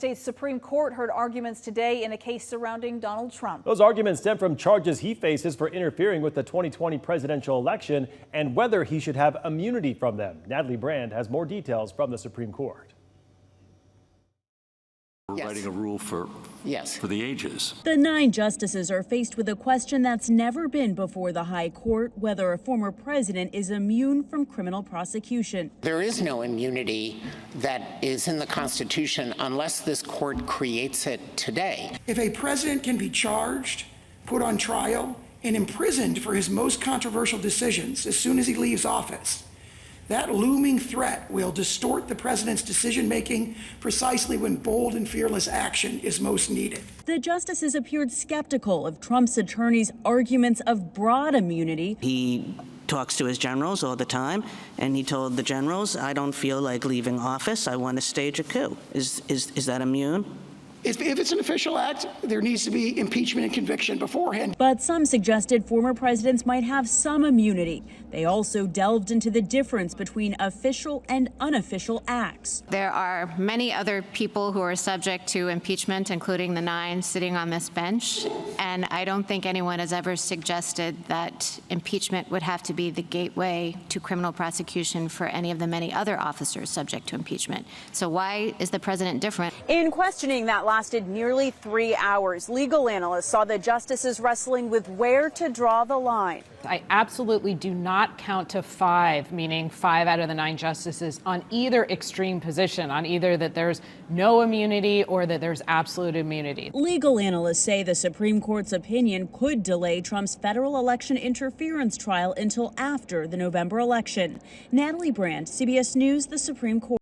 States Supreme Court heard arguments today in a case surrounding Donald Trump. Those arguments stem from charges he faces for interfering with the 2020 presidential election and whether he should have immunity from them. Natalie Brand has more details from the Supreme Court. We're writing a rule for the ages. The 9 justices are faced with a question that's never been before the High Court, whether a former president is immune from criminal prosecution. There is no immunity that is in the Constitution unless this court creates it today. If a president can be charged, put on trial, and imprisoned for his most controversial decisions as soon as he leaves office, that looming threat will distort the president's decision-making precisely when bold and fearless action is most needed. The justices appeared skeptical of Trump's attorney's arguments of broad immunity. He talks to his generals all the time, and he told the generals, I don't feel like leaving office. I want to stage a coup. Is that immune? If it's an official act, there needs to be impeachment and conviction beforehand. But some suggested former presidents might have some immunity. They also delved into the difference between official and unofficial acts. There are many other people who are subject to impeachment, including the 9 sitting on this bench, and I don't think anyone has ever suggested that impeachment would have to be the gateway to criminal prosecution for any of the many other officers subject to impeachment. So why is the president different? In questioning that lasted nearly 3 hours, legal analysts saw the justices wrestling with where to draw the line. I absolutely do not count to 5, meaning 5 out of the 9 justices, on either extreme position, on either that there's no immunity or that there's absolute immunity. Legal analysts say the Supreme Court's opinion could delay Trump's federal election interference trial until after the November election. Natalie Brand, CBS News, the Supreme Court.